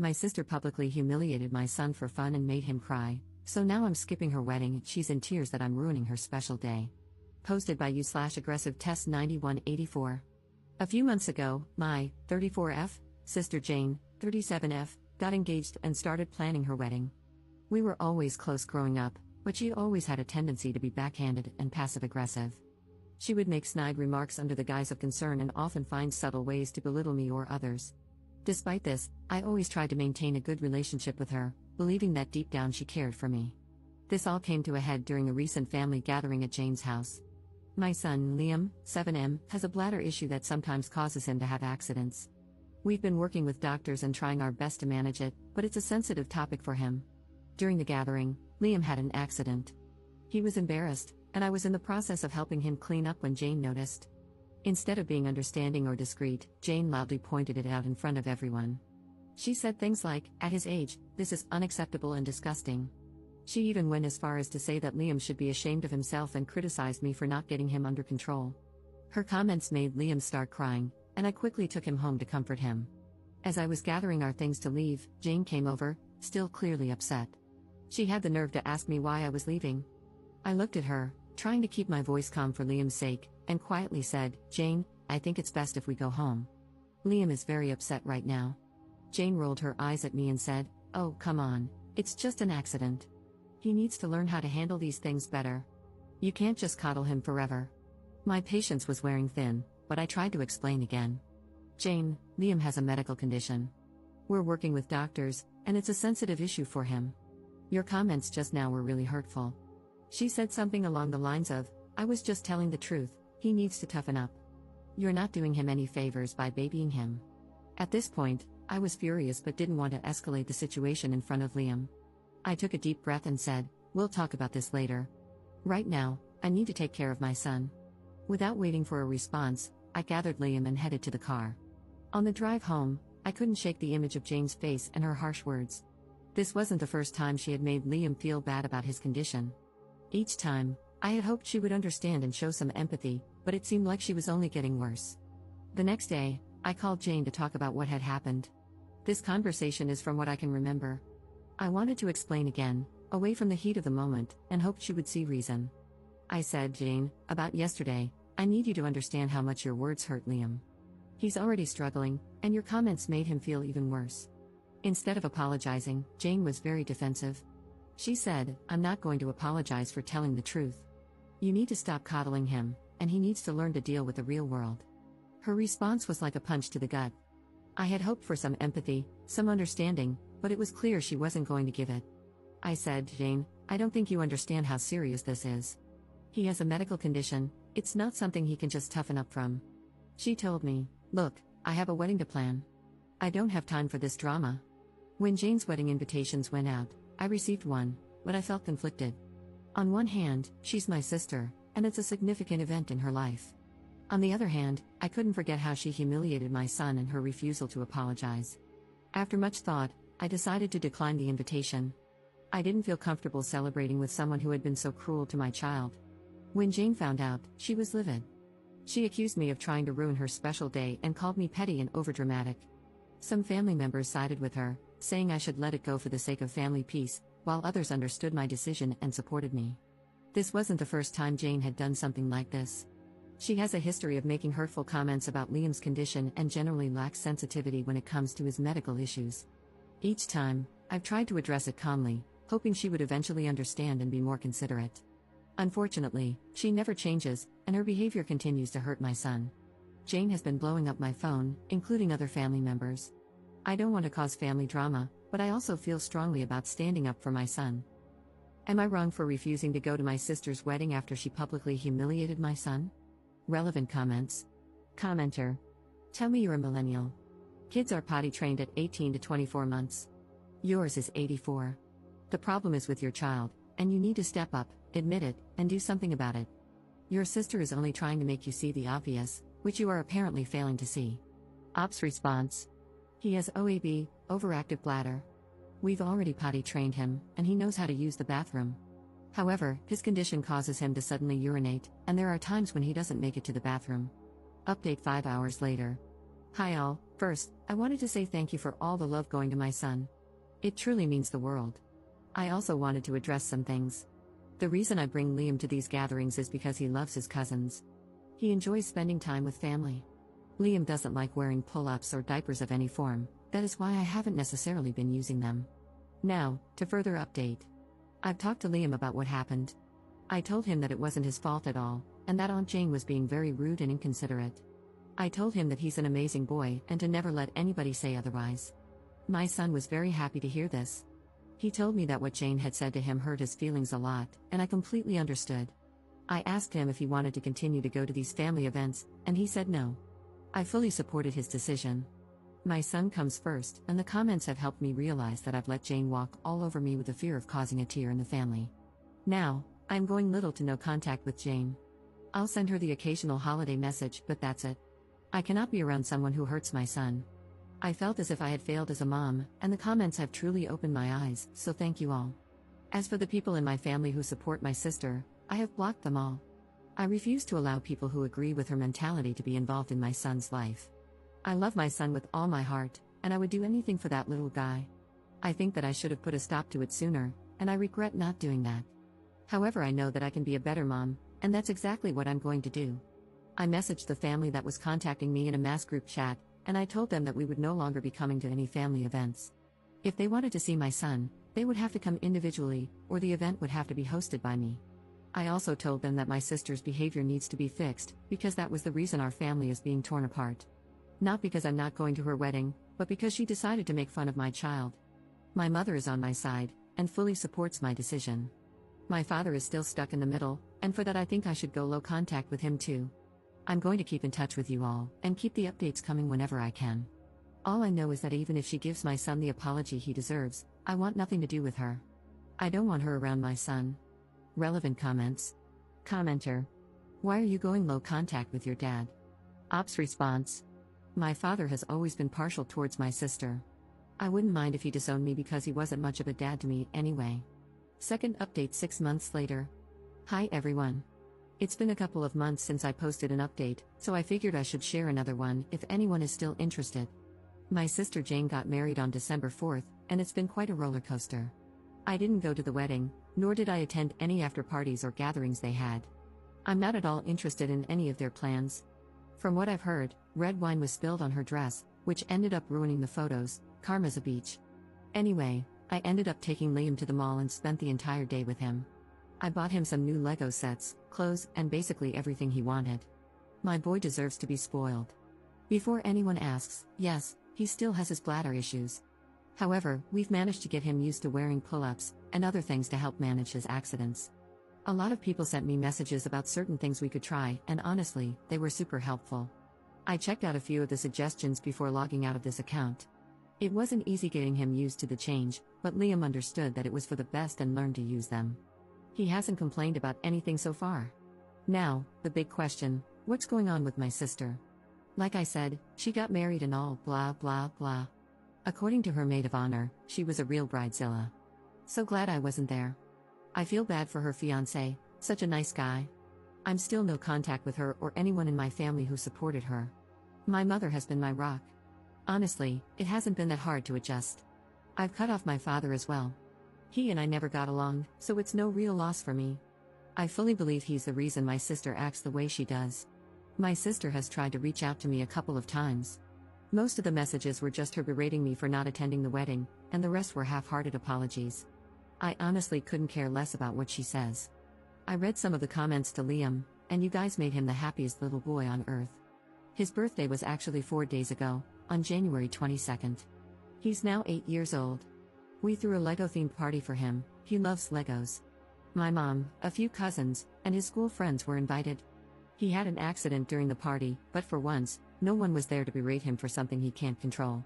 My sister publicly humiliated my son for fun and made him cry, so now I'm skipping her wedding. She's in tears that I'm ruining her special day. Posted by you/aggressive test 9184. A few months ago, my 34F sister Jane, 37F, got engaged and started planning her wedding. We were always close growing up, but she always had a tendency to be backhanded and passive-aggressive. She would make snide remarks under the guise of concern and often find subtle ways to belittle me or others. Despite this, I always tried to maintain a good relationship with her, believing that deep down she cared for me. This all came to a head during a recent family gathering at Jane's house. My son, Liam, 7M, has a bladder issue that sometimes causes him to have accidents. We've been working with doctors and trying our best to manage it, but it's a sensitive topic for him. During the gathering, Liam had an accident. He was embarrassed, and I was in the process of helping him clean up when Jane noticed. Instead of being understanding or discreet, Jane loudly pointed it out in front of everyone. She said things like, "At his age, this is unacceptable and disgusting." She even went as far as to say that Liam should be ashamed of himself and criticized me for not getting him under control. Her comments made Liam start crying, and I quickly took him home to comfort him. As I was gathering our things to leave, Jane came over, still clearly upset. She had the nerve to ask me why I was leaving. I looked at her, trying to keep my voice calm for Liam's sake, and quietly said, "Jane, I think it's best if we go home. Liam is very upset right now." Jane rolled her eyes at me and said, "Oh, come on, it's just an accident. He needs to learn how to handle these things better. You can't just coddle him forever." My patience was wearing thin, but I tried to explain again. "Jane, Liam has a medical condition. We're working with doctors, and it's a sensitive issue for him. Your comments just now were really hurtful." She said something along the lines of, "I was just telling the truth, he needs to toughen up. You're not doing him any favors by babying him." At this point, I was furious but didn't want to escalate the situation in front of Liam. I took a deep breath and said, "We'll talk about this later. Right now, I need to take care of my son." Without waiting for a response, I gathered Liam and headed to the car. On the drive home, I couldn't shake the image of Jane's face and her harsh words. This wasn't the first time she had made Liam feel bad about his condition. Each time, I had hoped she would understand and show some empathy, but it seemed like she was only getting worse. The next day, I called Jane to talk about what had happened. This conversation is from what I can remember. I wanted to explain again, away from the heat of the moment, and hoped she would see reason. I said, "Jane, about yesterday, I need you to understand how much your words hurt Liam. He's already struggling, and your comments made him feel even worse." Instead of apologizing, Jane was very defensive. She said, "I'm not going to apologize for telling the truth. You need to stop coddling him, and he needs to learn to deal with the real world." Her response was like a punch to the gut. I had hoped for some empathy, some understanding, but it was clear she wasn't going to give it. I said, "Jane, I don't think you understand how serious this is. He has a medical condition, it's not something he can just toughen up from." She told me, "Look, I have a wedding to plan. I don't have time for this drama." When Jane's wedding invitations went out, I received one, but I felt conflicted. On one hand, she's my sister, and it's a significant event in her life. On the other hand, I couldn't forget how she humiliated my son and her refusal to apologize. After much thought, I decided to decline the invitation. I didn't feel comfortable celebrating with someone who had been so cruel to my child. When Jane found out, she was livid. She accused me of trying to ruin her special day and called me petty and overdramatic. Some family members sided with her, saying I should let it go for the sake of family peace, while others understood my decision and supported me. This wasn't the first time Jane had done something like this. She has a history of making hurtful comments about Liam's condition and generally lacks sensitivity when it comes to his medical issues. Each time, I've tried to address it calmly, hoping she would eventually understand and be more considerate. Unfortunately, she never changes, and her behavior continues to hurt my son. Jane has been blowing up my phone, including other family members. I don't want to cause family drama, but I also feel strongly about standing up for my son. Am I wrong for refusing to go to my sister's wedding after she publicly humiliated my son? Relevant comments. Commenter. Tell me you're a millennial. Kids are potty trained at 18 to 24 months. Yours is 84. The problem is with your child, and you need to step up, admit it, and do something about it. Your sister is only trying to make you see the obvious, which you are apparently failing to see. Ops response. He has OAB, overactive bladder. We've already potty trained him, and he knows how to use the bathroom. However, his condition causes him to suddenly urinate, and there are times when he doesn't make it to the bathroom. Update 5 hours later. Hi all, First, I wanted to say thank you for all the love going to my son. It truly means the world. I also wanted to address some things. The reason I bring Liam to these gatherings is because he loves his cousins. He enjoys spending time with family. Liam doesn't like wearing pull-ups or diapers of any form, that is why I haven't necessarily been using them. Now, to further update. I've talked to Liam about what happened. I told him that it wasn't his fault at all, and that Aunt Jane was being very rude and inconsiderate. I told him that he's an amazing boy and to never let anybody say otherwise. My son was very happy to hear this. He told me that what Jane had said to him hurt his feelings a lot, and I completely understood. I asked him if he wanted to continue to go to these family events, and he said no. I fully supported his decision. My son comes first, and the comments have helped me realize that I've let Jane walk all over me with the fear of causing a tear in the family. Now, I'm going little to no contact with Jane. I'll send her the occasional holiday message, but that's it. I cannot be around someone who hurts my son. I felt as if I had failed as a mom, and the comments have truly opened my eyes, so thank you all. As for the people in my family who support my sister, I have blocked them all. I refuse to allow people who agree with her mentality to be involved in my son's life. I love my son with all my heart, and I would do anything for that little guy. I think that I should have put a stop to it sooner, and I regret not doing that. However, I know that I can be a better mom, and that's exactly what I'm going to do. I messaged the family that was contacting me in a mass group chat, and I told them that we would no longer be coming to any family events. If they wanted to see my son, they would have to come individually, or the event would have to be hosted by me. I also told them that my sister's behavior needs to be fixed, because that was the reason our family is being torn apart. Not because I'm not going to her wedding, but because she decided to make fun of my child. My mother is on my side, and fully supports my decision. My father is still stuck in the middle, and for that I think I should go low contact with him too. I'm going to keep in touch with you all, and keep the updates coming whenever I can. All I know is that even if she gives my son the apology he deserves, I want nothing to do with her. I don't want her around my son. Relevant comments. Commenter. Why are you going low contact with your dad? Ops response. My father has always been partial towards my sister. I wouldn't mind if he disowned me because he wasn't much of a dad to me anyway. Second update 6 months later. Hi everyone. It's been a couple of months since I posted an update, so I figured I should share another one if anyone is still interested. My sister Jane got married on December 4th, and it's been quite a roller coaster. I didn't go to the wedding, nor did I attend any after parties or gatherings they had. I'm not at all interested in any of their plans. From what I've heard, red wine was spilled on her dress, which ended up ruining the photos. Karma's a beach. Anyway, I ended up taking Liam to the mall and spent the entire day with him. I bought him some new Lego sets, clothes, and basically everything he wanted. My boy deserves to be spoiled. Before anyone asks, yes, he still has his bladder issues. However, we've managed to get him used to wearing pull-ups and other things to help manage his accidents. A lot of people sent me messages about certain things we could try, and honestly, they were super helpful. I checked out a few of the suggestions before logging out of this account. It wasn't easy getting him used to the change, but Liam understood that it was for the best and learned to use them. He hasn't complained about anything so far. Now, the big question, what's going on with my sister? Like I said, she got married and all blah blah blah. According to her maid of honor, she was a real bridezilla. So glad I wasn't there. I feel bad for her fiancé, such a nice guy. I'm still no contact with her or anyone in my family who supported her. My mother has been my rock. Honestly, it hasn't been that hard to adjust. I've cut off my father as well. He and I never got along, so it's no real loss for me. I fully believe he's the reason my sister acts the way she does. My sister has tried to reach out to me a couple of times. Most of the messages were just her berating me for not attending the wedding, and the rest were half-hearted apologies. I honestly couldn't care less about what she says. I read some of the comments to Liam, and you guys made him the happiest little boy on earth. His birthday was actually 4 days ago, on January 22nd. He's now 8 years old. We threw a Lego-themed party for him. He loves Legos. My mom, a few cousins, and his school friends were invited. He had an accident during the party, but for once, no one was there to berate him for something he can't control.